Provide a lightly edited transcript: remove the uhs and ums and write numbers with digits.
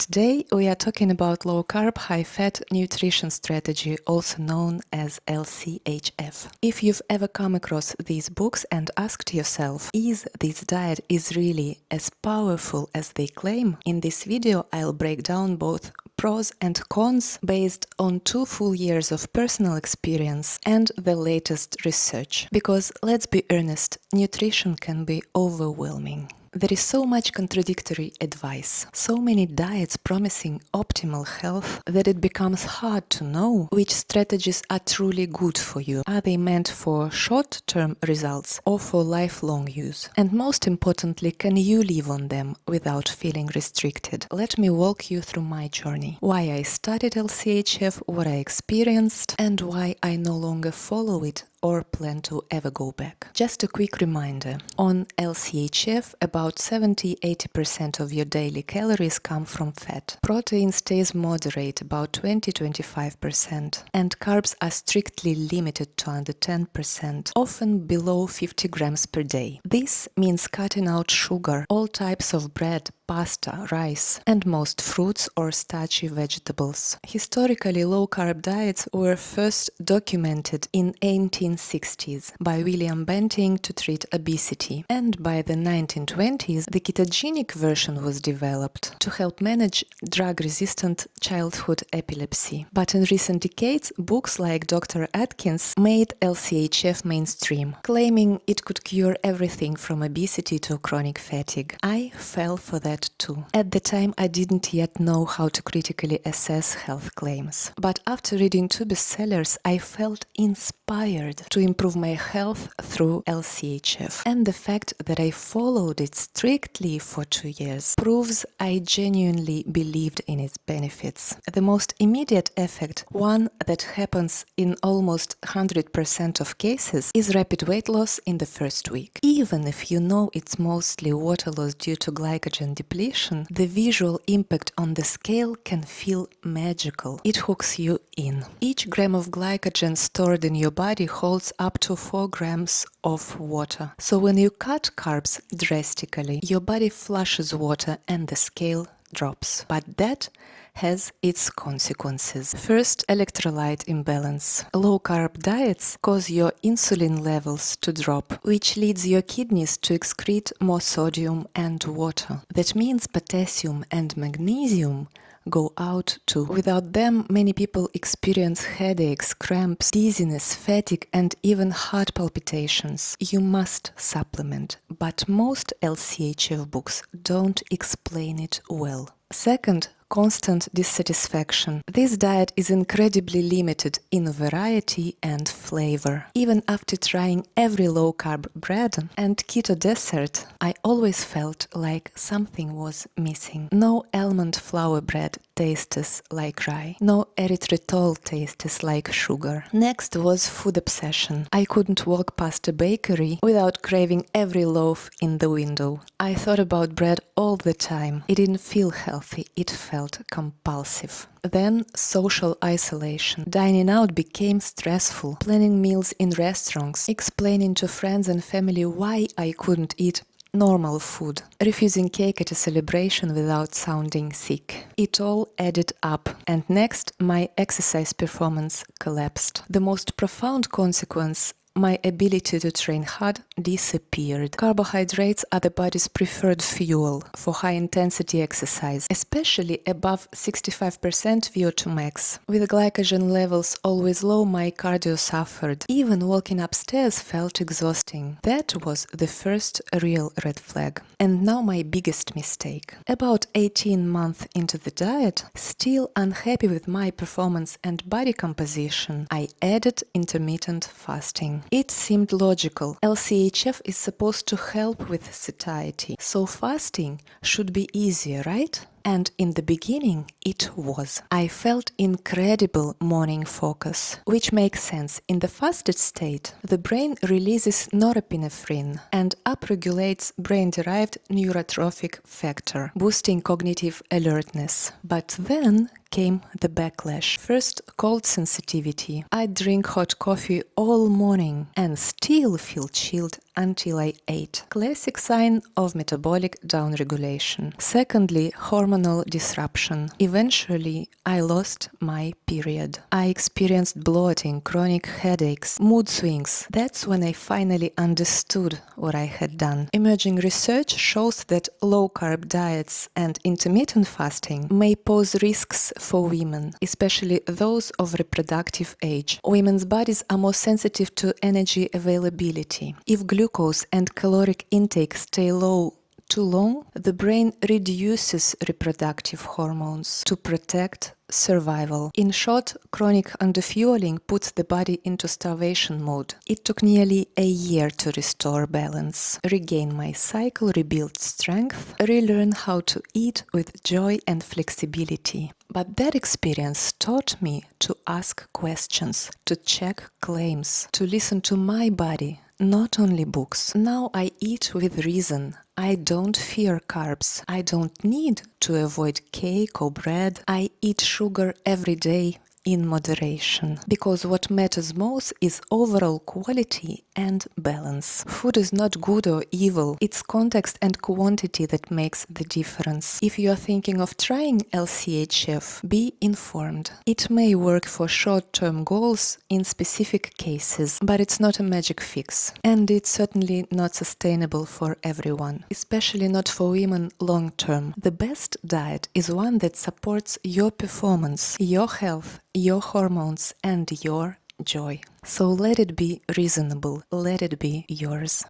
Today we are talking about low carb, high fat nutrition strategy, also known as LCHF. If you've ever come across these books and asked yourself, is this diet really as powerful as they claim? In this video I'll break down both pros and cons based on 2 full years of personal experience and the latest research. Because let's be honest, nutrition can be overwhelming. There is so much contradictory advice, so many diets promising optimal health that it becomes hard to know which strategies are truly good for you. Are they meant for short-term results or for lifelong use? And most importantly, can you live on them without feeling restricted? Let me walk you through my journey. Why I started LCHF, what I experienced, and why I no longer follow it or plan to ever go back. Just a quick reminder, on LCHF about 70-80% of your daily calories come from fat. Protein stays moderate, about 20-25%, and carbs are strictly limited to under 10%, often below 50 grams per day. This means cutting out sugar, all types of bread, pasta, rice, and most fruits or starchy vegetables. Historically, low-carb diets were first documented in 1860s by William Banting to treat obesity, and by the 1920s the ketogenic version was developed to help manage drug-resistant childhood epilepsy. But in recent decades, books like Dr. Atkins made LCHF mainstream, claiming it could cure everything from obesity to chronic fatigue. I fell for that too. At the time, I didn't yet know how to critically assess health claims. But after reading 2 bestsellers, I felt inspired to improve my health through LCHF. And the fact that I followed it strictly for 2 years proves I genuinely believed in its benefits. The most immediate effect, one that happens in almost 100% of cases, is rapid weight loss in the first week. Even if you know it's mostly water loss due to glycogen depletion, the visual impact on the scale can feel magical. It hooks you in. Each gram of glycogen stored in your body holds up to 4 grams of water. So when you cut carbs drastically, your body flushes water and the scale drops. But that has its consequences. First, electrolyte imbalance. Low-carb diets cause your insulin levels to drop, which leads your kidneys to excrete more sodium and water. That means potassium and magnesium go out too. Without them, many people experience headaches, cramps, dizziness, fatigue, and even heart palpitations. You must supplement, but most LCHF books don't explain it well. Second, constant dissatisfaction. This diet is incredibly limited in variety and flavor. Even after trying every low-carb bread and keto dessert, I always felt like something was missing. No almond flour bread tastes like rye. No erythritol tastes like sugar. Next was food obsession. I couldn't walk past a bakery without craving every loaf in the window. I thought about bread all the time. It didn't feel healthy, it felt compulsive. Then social isolation. Dining out became stressful. Planning meals in restaurants, explaining to friends and family why I couldn't eat normal food, refusing cake at a celebration without sounding sick. It all added up. And next, my exercise performance collapsed. The most profound consequence, my ability to train hard disappeared. Carbohydrates are the body's preferred fuel for high-intensity exercise, especially above 65% VO2 max. With glycogen levels always low, my cardio suffered. Even walking upstairs felt exhausting. That was the first real red flag. And now my biggest mistake. About 18 months into the diet, still unhappy with my performance and body composition, I added intermittent fasting. It seemed logical. LCHF is supposed to help with satiety, so fasting should be easier, right? And in the beginning, it was. I felt incredible morning focus, which makes sense. In the fasted state, the brain releases norepinephrine and upregulates brain-derived neurotrophic factor, boosting cognitive alertness. But then came the backlash. First, cold sensitivity. I drink hot coffee all morning and still feel chilled until I ate. Classic sign of metabolic downregulation. Secondly, hormonal hormonal disruption. Eventually, I lost my period. I experienced bloating, chronic headaches, mood swings. That's when I finally understood what I had done. Emerging research shows that low-carb diets and intermittent fasting may pose risks for women, especially those of reproductive age. Women's bodies are more sensitive to energy availability. If glucose and caloric intake stay low too long, the brain reduces reproductive hormones to protect survival. In short, chronic underfueling puts the body into starvation mode. It took nearly a year to restore balance, regain my cycle, rebuild strength, relearn how to eat with joy and flexibility. But that experience taught me to ask questions, to check claims, to listen to my body, not only books. Now I eat with reason. I don't fear carbs. I don't need to avoid cake or bread. I eat sugar every day in moderation, because what matters most is overall quality and balance. Food is not good or evil, it's context and quantity that makes the difference. If you are thinking of trying LCHF, be informed. It may work for short-term goals in specific cases, but it's not a magic fix. And it's certainly not sustainable for everyone, especially not for women long-term. The best diet is one that supports your performance, your health, your hormones, and your joy. So let it be reasonable, let it be yours.